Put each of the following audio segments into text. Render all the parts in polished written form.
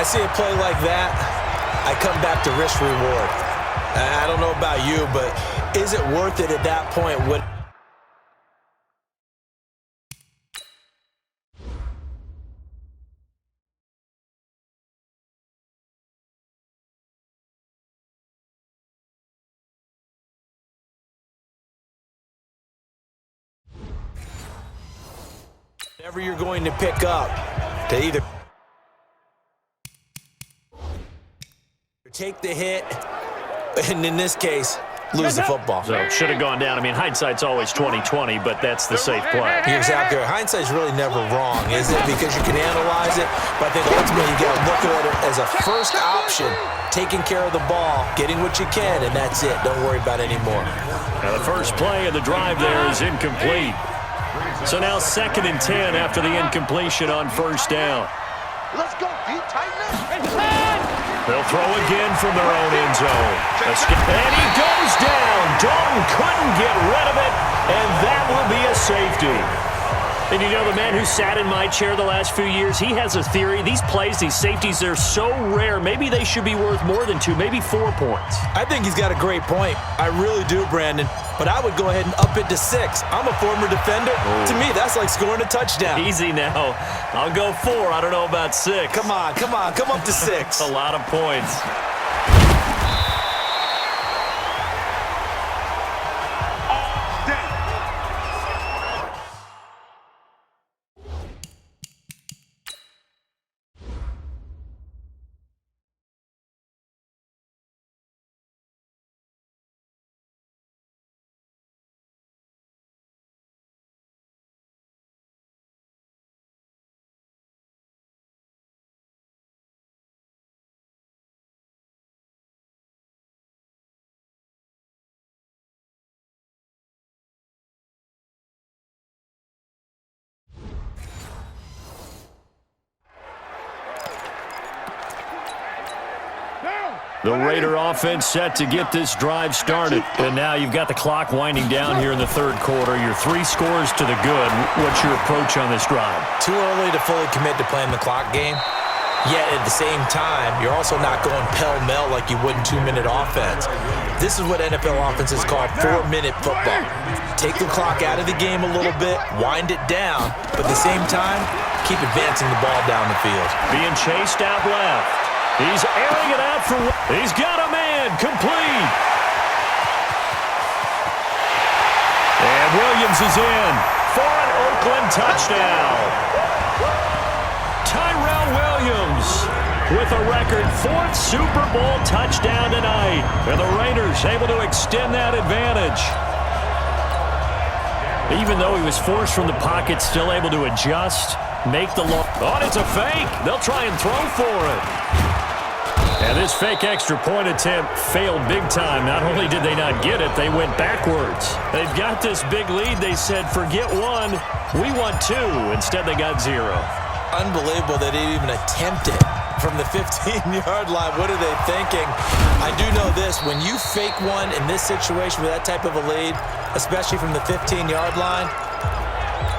I see a play like that, I come back to risk reward. I don't know about you, but is it worth it at that point? Whatever you're going to pick up to either take the hit, and in this case, lose the football. So should have gone down. I mean, hindsight's always 20/20, but that's the safe play. You're exactly right. Hindsight's really never wrong, is it? Because you can analyze it, but I think ultimately you got to look at it as a first option, taking care of the ball, getting what you can, and that's it. Don't worry about it anymore. Now the first play of the drive there is incomplete. So now 2nd and 10 after the incompletion on first down. Let's go, deep tight. They'll throw again from their own end zone. And he goes down. Dalton couldn't get rid of it, and that will be a safety. And you know, the man who sat in my chair the last few years, he has a theory. These plays, these safeties, they're so rare. Maybe they should be worth more than 2, maybe 4 points. I think he's got a great point. I really do, Brandon. But I would go ahead and up it to 6. I'm a former defender. Oh. To me, that's like scoring a touchdown. Easy now. I'll go 4. I don't know about 6. Come on. Come up to 6. A lot of points. The Raider offense set to get this drive started. And now you've got the clock winding down here in the third quarter. You're 3 scores to the good. What's your approach on this drive? Too early to fully commit to playing the clock game. Yet at the same time, you're also not going pell-mell like you would in 2-minute offense. This is what NFL offenses call 4-minute football. Take the clock out of the game a little bit, wind it down, but at the same time, keep advancing the ball down the field. Being chased out left. He's airing it out for... He's got a man. Complete. And Williams is in for an Oakland touchdown. Tyrell Williams with a record 4th Super Bowl touchdown tonight. And the Raiders able to extend that advantage. Even though he was forced from the pocket, still able to adjust, make the look. Oh, it's a fake. They'll try and throw for it. And this fake extra point attempt failed big time. Not only did they not get it, they went backwards. They've got this big lead. They said, forget 1, we want 2. Instead, they got 0. Unbelievable that they even attempted from the 15-yard line. What are they thinking? I do know this. When you fake one in this situation with that type of a lead, especially from the 15-yard line,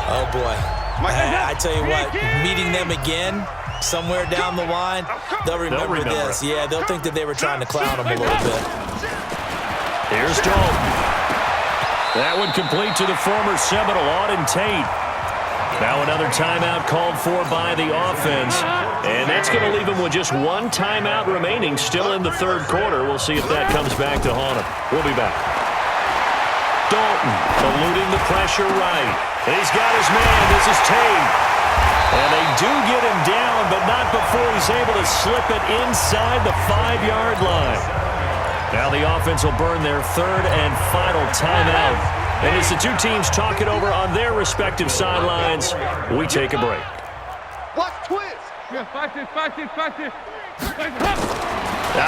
oh, boy. I tell you what, meeting them again somewhere down the line, they'll remember this. Yeah, they'll think that they were trying to clown them a little bit. Here's Dalton. That one complete to the former Seminole, Auden Tate. Now another timeout called for by the offense. And that's going to leave them with just 1 timeout remaining still in the third quarter. We'll see if that comes back to haunt them. We'll be back. Dalton eluding the pressure right. He's got his man. This is Tate. And they do get him down, but not before he's able to slip it inside the 5-yard line. Now the offense will burn their 3rd and final timeout. And as the two teams talk it over on their respective sidelines, we take a break. Watch twist. Out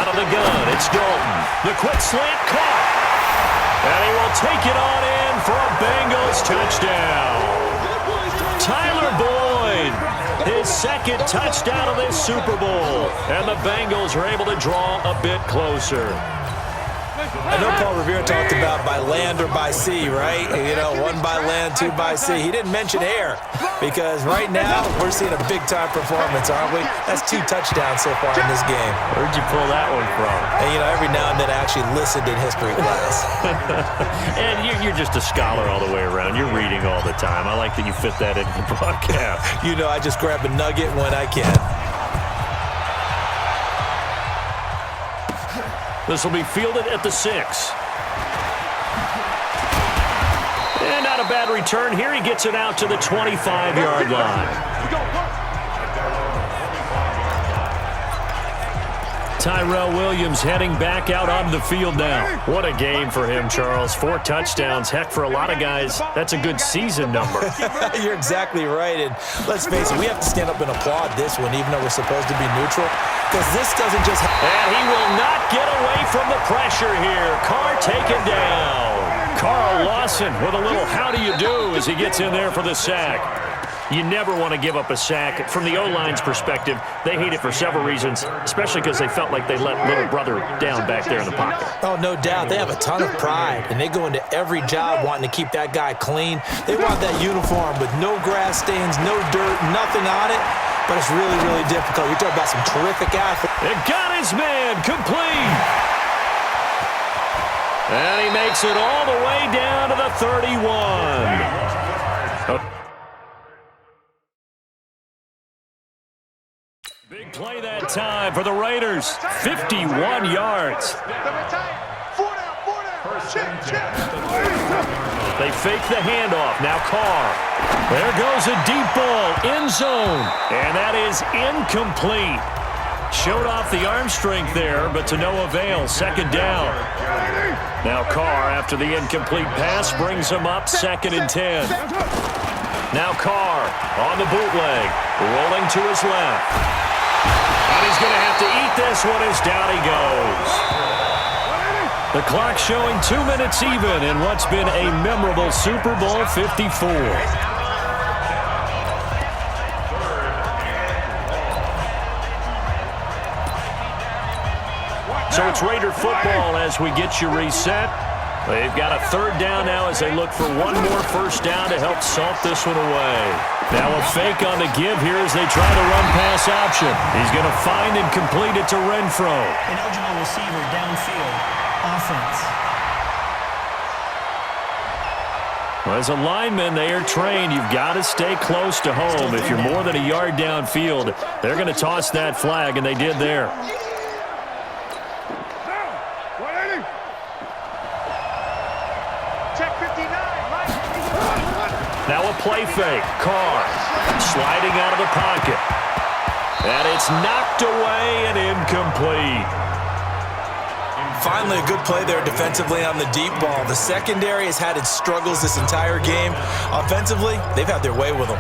of the gun, it's Dalton. The quick slant caught. And he will take it on in for a Bengals touchdown. Tyler Boyd, his 2nd touchdown of this Super Bowl. And the Bengals are able to draw a bit closer. I know Paul Revere talked about by land or by sea, right? You know, one by land, two by sea. He didn't mention air because right now we're seeing a big-time performance, aren't we? That's 2 touchdowns so far in this game. Where'd you pull that one from? And, you know, every now and then I actually listened in history class. And you're just a scholar all the way around. You're reading all the time. I like that you fit that into the broadcast. You know, I just grab a nugget when I can. This will be fielded at the 6. And not a bad return here. He gets it out to the 25-yard line. Tyrell Williams heading back out on the field now. What a game for him, Charles. 4 touchdowns. Heck, for a lot of guys, that's a good season number. You're exactly right. And let's face it, we have to stand up and applaud this one, even though we're supposed to be neutral, because this doesn't just happen. And he will not get away from the pressure here. Carr taken down. Carl Lawson with a little how do you do as he gets in there for the sack. You never want to give up a sack. From the O-line's perspective, they hate it for several reasons, especially because they felt like they let little brother down back there in the pocket. Oh, no doubt. They have a ton of pride, and they go into every job wanting to keep that guy clean. They want that uniform with no grass stains, no dirt, nothing on it, but it's really, really difficult. You're talking about some terrific athletes. It got his man complete. And he makes it all the way down to the 31. Big play that time for the Raiders. 51 yards. They fake the handoff. Now Carr. There goes a deep ball. End zone. And that is incomplete. Showed off the arm strength there, but to no avail. Second down. Now Carr, after the incomplete pass, brings him up 2nd and 10. Now Carr on the bootleg. Rolling to his left. And he's going to have to eat this one as down he goes. The clock showing 2 minutes even in what's been a memorable Super Bowl 54. So it's Raider football as we get you reset. They've got a 3rd down now as they look for one more first down to help salt this one away. Now a fake on the give here as they try to run pass option. He's going to find and complete it to Renfro. An eligible receiver downfield. Offense. Well, as a lineman, they are trained. You've got to stay close to home. If you're more than a yard downfield, they're going to toss that flag, and they did there. Now a play fake. Carr sliding out of the pocket. And it's knocked away and incomplete. Finally, a good play there defensively on the deep ball. The secondary has had its struggles this entire game. Offensively, they've had their way with them.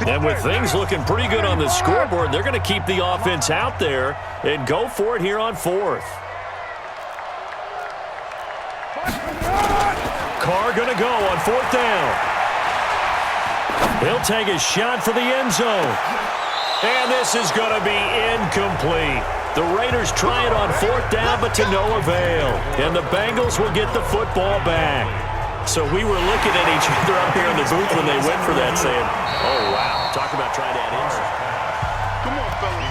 And with things looking pretty good on the scoreboard, they're going to keep the offense out there and go for it here on 4th. Carr going to go on 4th down. He'll take a shot for the end zone. And this is going to be incomplete. The Raiders try it on 4th down, but to no avail. And the Bengals will get the football back. So we were looking at each other up here in the booth when they went for that, saying, oh, wow. Talk about trying to add insult. Come on, fellas.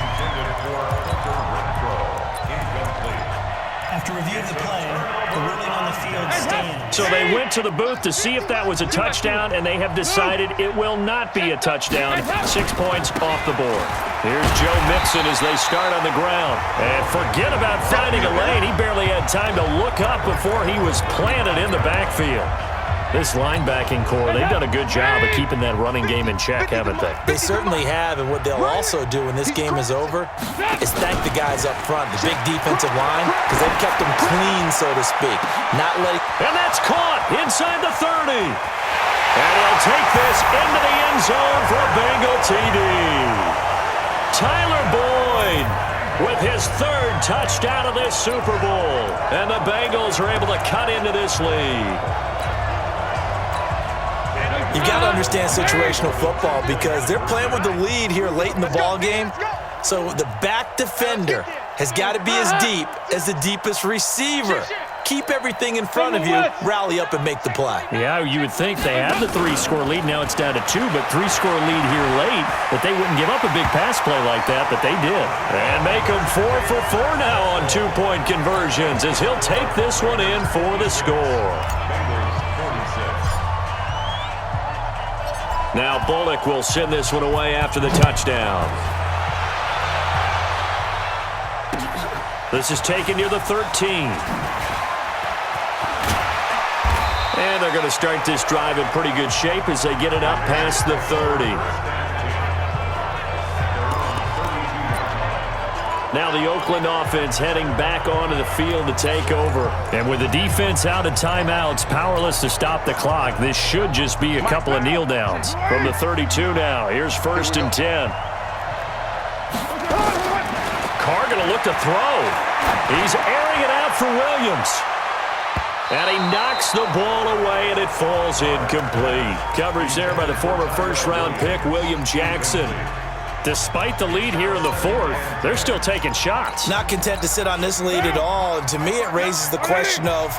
After review of the play, the ruling on the field stands. So they went to the booth to see if that was a touchdown, and they have decided it will not be a touchdown. 6 points off the board. Here's Joe Mixon as they start on the ground. And forget about finding a lane. He barely had time to look up before he was planted in the backfield. This linebacking core, they've done a good job of keeping that running game in check, haven't they? They certainly have, and what they'll also do when this game is over is thank the guys up front, the big defensive line, because they've kept them clean, so to speak. Not letting... And that's caught inside the 30. And he'll take this into the end zone for a Bengal TD. Tyler Boyd with his 3rd touchdown of this Super Bowl. And the Bengals are able to cut into this lead. You've got to understand situational football because they're playing with the lead here late in the ball game. So the back defender has got to be as deep as the deepest receiver. Keep everything in front of you, rally up and make the play. Yeah, you would think they have the 3-score lead. Now it's down to 2, but 3-score lead here late, that they wouldn't give up a big pass play like that, but they did. And make them 4 for 4 now on 2-point conversions as he'll take this one in for the score. Now Bullock will send this one away after the touchdown. This is taken near the 13. And they're going to start this drive in pretty good shape as they get it up past the 30. Now the Oakland offense heading back onto the field to take over. And with the defense out of timeouts, powerless to stop the clock, this should just be a couple of kneel downs. From the 32 now, here's 1st and 10. Carr going to look to throw. He's airing it out for Williams. And he knocks the ball away, and it falls incomplete. Coverage there by the former first-round pick, William Jackson. Despite the lead here in the 4th, they're still taking shots. Not content to sit on this lead at all. And to me, it raises the question of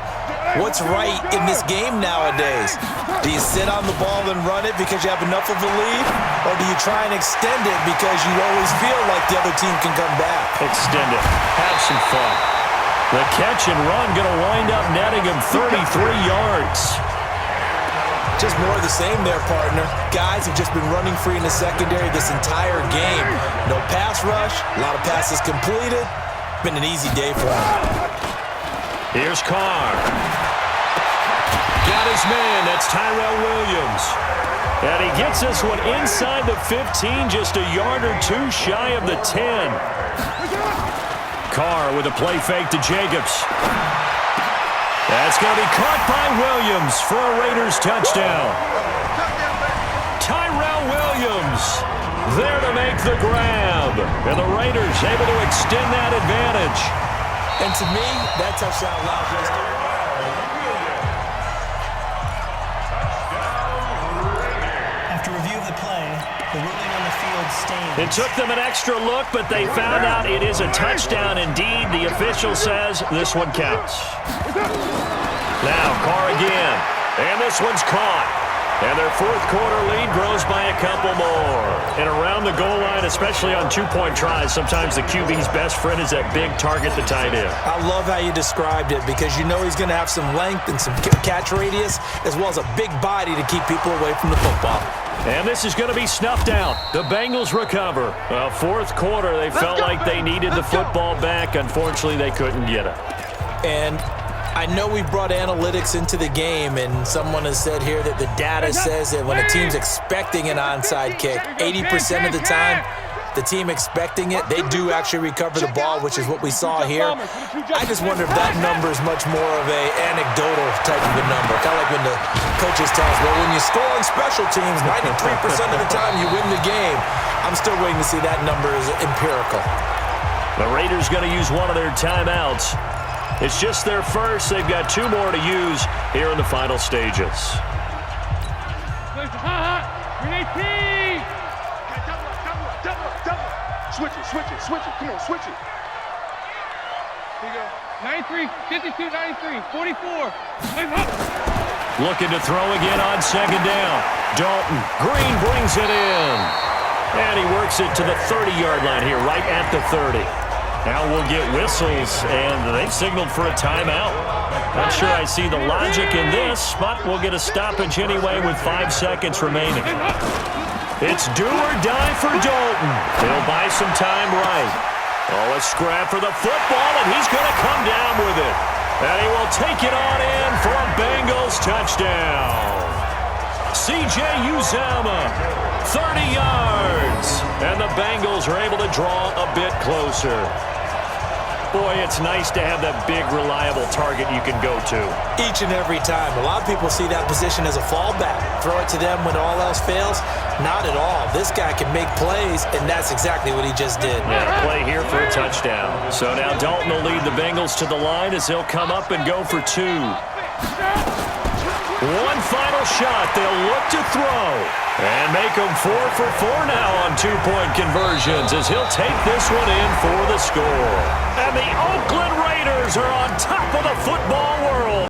what's right in this game nowadays. Do you sit on the ball and run it because you have enough of a lead? Or do you try and extend it because you always feel like the other team can come back? Extend it. Have some fun. The catch and run going to wind up netting him 33 yards. Just more of the same there, partner. Guys have just been running free in the secondary this entire game. No pass rush, a lot of passes completed. Been an easy day for him. Here's Carr. Got his man. That's Tyrell Williams. And he gets this one inside the 15, just a yard or 2 shy of the 10. Carr with a play fake to Jacobs. That's going to be caught by Williams for a Raiders touchdown. Tyrell Williams there to make the grab. And the Raiders able to extend that advantage. And to me, that touchdown allows us to... After review of the play, the ruling on the field stands. It took them an extra look, but they found out it is a touchdown indeed. The official says this one counts. Now Carr again, and this one's caught. And their 4th quarter lead grows by a couple more. And around the goal line, especially on 2-point tries, sometimes the QB's best friend is that big target, the tight end. I love how you described it because you know he's going to have some length and some catch radius as well as a big body to keep people away from the football. And this is going to be snuffed out. The Bengals recover. 4th quarter, they felt like they needed the football back. Unfortunately, they couldn't get it. And I know we brought analytics into the game, and someone has said here that the data says that when a team's expecting an onside kick, 80% of the time, the team expecting it, they do actually recover the ball, which is what we saw here. I just wonder if that number is much more of a anecdotal type of a number. Kind of like when the coaches tell us, well, when you score on special teams, 93% of the time you win the game. I'm still waiting to see that number is empirical. The Raiders going to use one of their timeouts. It's just their first. They've got 2 more to use here in the final stages. Switch it. Come on, switch it. Here you go. 93, 52, 93, 44. Looking to throw again on 2nd down. Dalton. Green brings it in. And he works it to the 30-yard line here, right at the 30. Now we'll get whistles, and they've signaled for a timeout. Not sure I see the logic in this, but we'll get a stoppage anyway with 5 seconds remaining. It's do or die for Dalton. He'll buy some time right. Oh, a scrap for the football, and he's going to come down with it. And he will take it on in for a Bengals touchdown. C.J. Uzomah, 30 yards. And the Bengals are able to draw a bit closer. Boy, it's nice to have that big, reliable target you can go to. Each and every time. A lot of people see that position as a fallback. Throw it to them when all else fails. Not at all. This guy can make plays, and that's exactly what he just did. Yeah, play here for a touchdown. So now Dalton will lead the Bengals to the line as he'll come up and go for 2. One final shot. They'll look to throw. And make them 4 for 4 now on two-point conversions as he'll take this one in for the score. And the Oakland Raiders are on top of the football world.